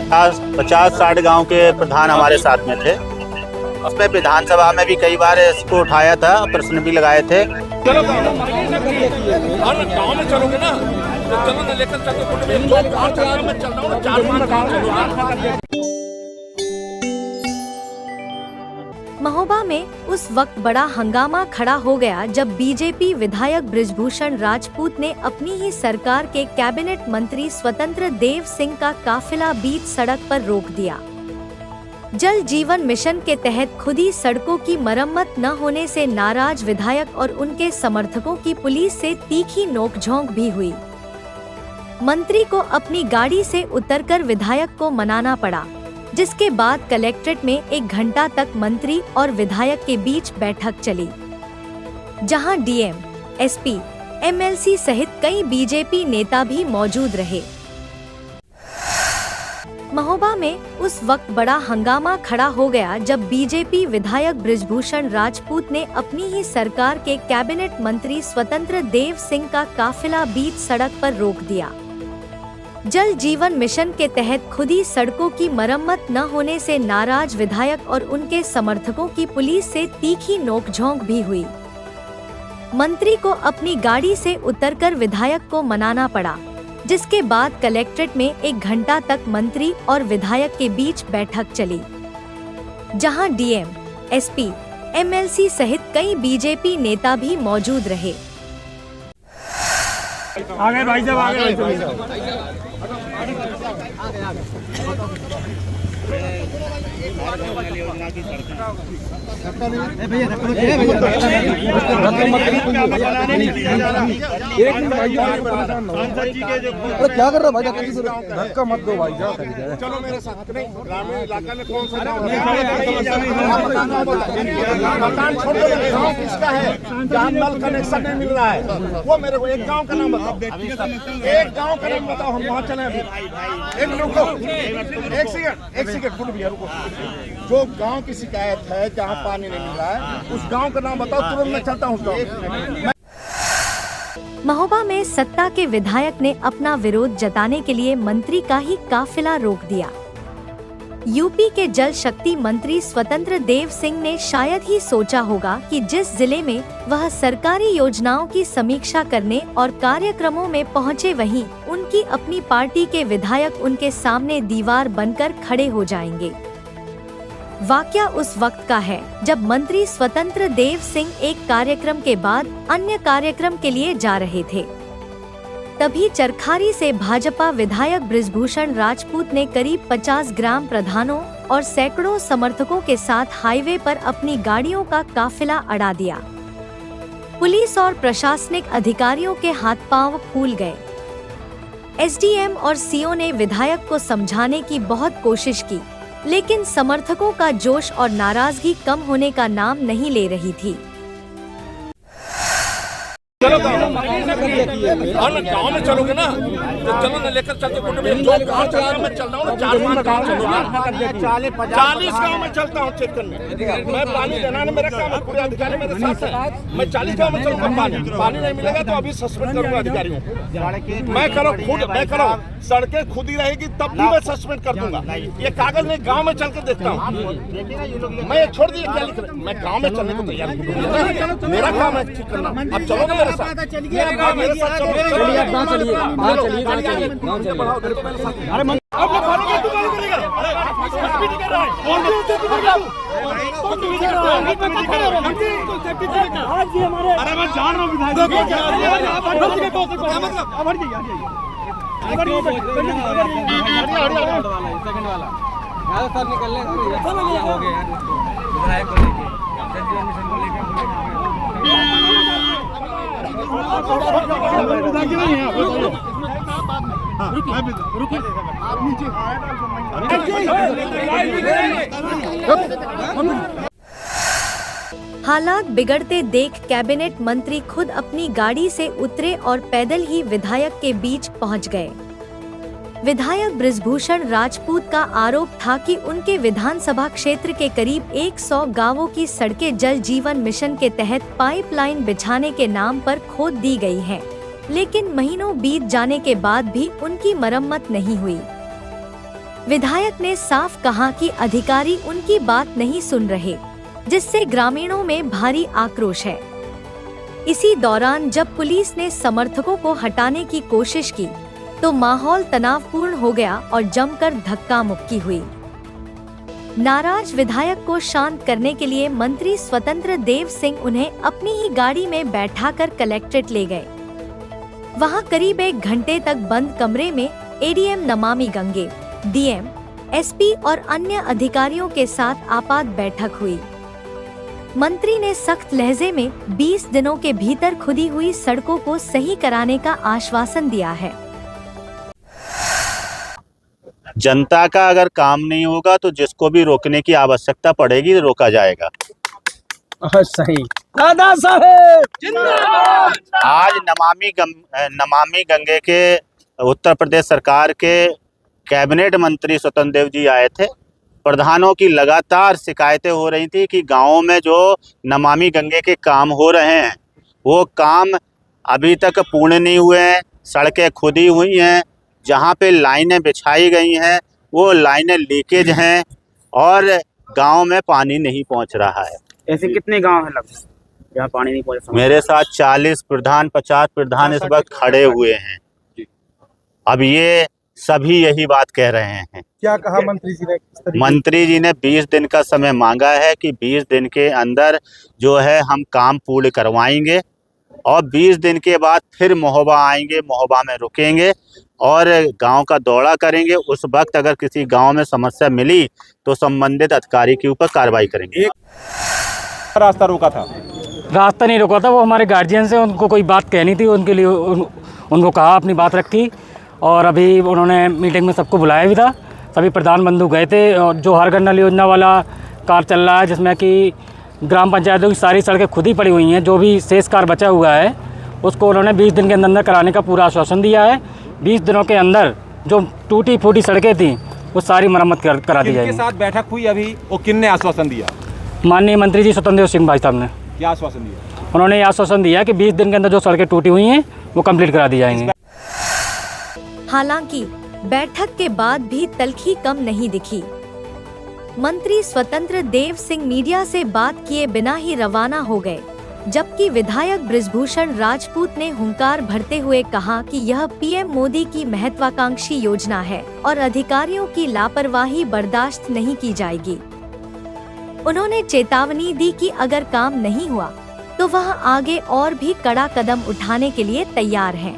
50-60 गांव के प्रधान हमारे साथ में थे। उसमें विधानसभा में भी कई बार इसको उठाया था, प्रश्न भी लगाए थे। चलो गाँव में चलोगे ना तो चलो ना, लेकर चलो। महोबा में उस वक्त बड़ा हंगामा खड़ा हो गया जब बीजेपी विधायक बृजभूषण राजपूत ने अपनी ही सरकार के कैबिनेट मंत्री स्वतंत्र देव सिंह का काफिला बीच सड़क पर रोक दिया। जल जीवन मिशन के तहत खुदी सड़कों की मरम्मत न होने से नाराज विधायक और उनके समर्थकों की पुलिस से तीखी नोकझोंक भी हुई। मंत्री को अपनी गाड़ी से उतरकर विधायक को मनाना पड़ा, जिसके बाद कलेक्ट्रेट में 1 घंटा तक मंत्री और विधायक के बीच बैठक चली, जहां डीएम, एसपी, एमएलसी सहित कई बीजेपी नेता भी मौजूद रहे। महोबा में उस वक्त बड़ा हंगामा खड़ा हो गया जब बीजेपी विधायक बृजभूषण राजपूत ने अपनी ही सरकार के कैबिनेट मंत्री स्वतंत्र देव सिंह का काफिला बीच सड़क पर रोक दिया। जल जीवन मिशन के तहत खुदी सड़कों की मरम्मत न होने से नाराज विधायक और उनके समर्थकों की पुलिस से तीखी नोकझोंक भी हुई। मंत्री को अपनी गाड़ी से उतरकर विधायक को मनाना पड़ा, जिसके बाद कलेक्ट्रेट में 1 घंटा तक मंत्री और विधायक के बीच बैठक चली, जहां डीएम, एसपी, एमएलसी सहित कई बीजेपी नेता भी मौजूद रहे। आगे भाई साहब, आगे भाई साहब। क्या कर रहा भाई, धक्का मत दो भाई, चलो मेरे साथ। ग्रामीण इलाका में कौन सा गाँव किसका है जहाँ नल कनेक्शन नहीं मिल रहा है, वो मेरे को एक गांव का नाम बताओ। एक गांव का नाम बताओ, हम वहाँ चले। एक रुको, एक सेकंड फुट भैया रुको। जो गांव की शिकायत है जहाँ पानी नहीं मिल रहा है, उस गांव का नाम बताओ, तुरंत मैं चलता हूँ। महोबा में सत्ता के विधायक ने अपना विरोध जताने के लिए मंत्री का ही काफिला रोक दिया। यूपी के जल शक्ति मंत्री स्वतंत्र देव सिंह ने शायद ही सोचा होगा कि जिस जिले में वह सरकारी योजनाओं की समीक्षा करने और कार्यक्रमों में पहुंचे, वहीं उनकी अपनी पार्टी के विधायक उनके सामने दीवार बनकर खड़े हो जाएंगे। वाकया उस वक्त का है जब मंत्री स्वतंत्र देव सिंह एक कार्यक्रम के बाद अन्य कार्यक्रम के लिए जा रहे थे। तभी चरखारी से भाजपा विधायक बृजभूषण राजपूत ने करीब 50 ग्राम प्रधानों और सैकड़ों समर्थकों के साथ हाईवे पर अपनी गाड़ियों का काफिला अड़ा दिया। पुलिस और प्रशासनिक अधिकारियों के हाथ पांव फूल गए। एसडीएम और सीओ ने विधायक को समझाने की बहुत कोशिश की, लेकिन समर्थकों का जोश और नाराजगी कम होने का नाम नहीं ले रही थी। चलो गाँव में चलोगे ना तो चलो ना, लेकर चलते। जो गाँव चल रहा मैं चल रहा हूँ, 4-5 गाँव चलूंगा, 40 गाँव में चलता हूँ क्षेत्र में। मैं पानी देना है, मेरा काम है, पूरे अधिकारी मेरे साथ है। मैं 40 गाँव में चलूंगा। पानी नहीं मिलेगा तो अभी सस्पेंड करूंगा अधिकारियों को। मैं करो सड़कें खुद ही रहेगी तब भी मैं सस्पेंड कर दूंगा। ये कागज नहीं, गाँव में चल के देखता हूँ। मैं छोड़ दिए, क्या लिख रहे? मैं गाँव में चलने को तैयार हूँ, मेरा काम है ठीक करना। अब चलोगे मेरे साथ? चलिए अरे मैं जान रहा हूँ हालात बिगड़ते देख कैबिनेट मंत्री खुद अपनी गाड़ी से उतरे और पैदल ही विधायक के बीच पहुंच गए। विधायक बृजभूषण राजपूत का आरोप था कि उनके विधानसभा क्षेत्र के करीब 100 गांवों की सड़कें जल जीवन मिशन के तहत पाइपलाइन बिछाने के नाम पर खोद दी गई हैं। लेकिन महीनों बीत जाने के बाद भी उनकी मरम्मत नहीं हुई। विधायक ने साफ कहा कि अधिकारी उनकी बात नहीं सुन रहे, जिससे ग्रामीणों में भारी आक्रोश है। इसी दौरान जब पुलिस ने समर्थकों को हटाने की कोशिश की तो माहौल तनावपूर्ण हो गया और जमकर धक्का मुक्की हुई। नाराज विधायक को शांत करने के लिए मंत्री स्वतंत्र देव सिंह उन्हें अपनी ही गाड़ी में बैठाकर कलेक्ट्रेट ले गए। वहां करीब 1 घंटे तक बंद कमरे में ADM Namami Gange, DM, SP और अन्य अधिकारियों के साथ आपात बैठक हुई। मंत्री ने सख्त लहजे में 20 दिनों के भीतर खुदी हुई सड़कों को सही कराने का आश्वासन दिया है। जनता का अगर काम नहीं होगा तो जिसको भी रोकने की आवश्यकता पड़ेगी रोका जाएगा। सही दादा साहेब। आज नमामि गंगे के उत्तर प्रदेश सरकार के कैबिनेट मंत्री स्वतंत्र देव जी आए थे। प्रधानों की लगातार शिकायतें हो रही थी कि गाँव में जो नमामि गंगे के काम हो रहे हैं वो काम अभी तक पूर्ण नहीं हुए हैं। सड़कें खुदी हुई हैं, जहाँ पे लाइनें बिछाई गई हैं वो लाइनें लीकेज हैं और गांव में पानी नहीं पहुंच रहा है। ऐसे कितने गांव हैं लगभग जहाँ पानी नहीं पहुंचा? मेरे साथ 40 प्रधान 50 प्रधान इस वक्त खड़े हुए हैं। अब ये सभी यही बात कह रहे हैं। क्या कहा मंत्री जी ने? मंत्री जी ने 20 दिन का समय मांगा है कि 20 दिन के अंदर जो है हम काम पूर्ण करवाएंगे और 20 दिन के बाद फिर महोबा आएंगे, महोबा में रुकेंगे और गांव का दौरा करेंगे। उस वक्त अगर किसी गांव में समस्या मिली तो संबंधित अधिकारी के ऊपर कार्रवाई करेंगे। रास्ता रोका था? रास्ता नहीं रोका था, वो हमारे गार्जियन से उनको कोई बात कहनी थी, उनके लिए उनको कहा, अपनी बात रखी और अभी उन्होंने मीटिंग में सबको बुलाया भी था। सभी प्रधान बंधु गए थे और जो हर घर नल योजना वाला कार्य चल रहा है जिसमें कि ग्राम पंचायतों की सारी सड़कें खुद ही पड़ी हुई हैं, जो भी शेष कार्य बचा हुआ है उसको उन्होंने 20 दिन के अंदर कराने का पूरा आश्वासन दिया है। 20 दिनों के अंदर जो टूटी फूटी सड़कें थी वो सारी मरम्मत करा दी जाएगी। किनके साथ बैठक हुई अभी और किनने आश्वासन दिया? माननीय मंत्री जी स्वतंत्र देव सिंह भाई साहब ने। क्या आश्वासन दिया? उन्होंने ये आश्वासन दिया कि 20 दिन के अंदर जो सड़कें टूटी हुई हैं वो कंप्लीट करा दी जाएंगी। हालांकि बैठक के बाद भी तल्खी कम नहीं दिखी। मंत्री स्वतंत्र देव सिंह मीडिया से बात किए बिना ही रवाना हो गए, जबकि विधायक बृजभूषण राजपूत ने हुंकार भरते हुए कहा कि यह पीएम मोदी की महत्वाकांक्षी योजना है और अधिकारियों की लापरवाही बर्दाश्त नहीं की जाएगी। उन्होंने चेतावनी दी कि अगर काम नहीं हुआ तो वह आगे और भी कड़ा कदम उठाने के लिए तैयार हैं।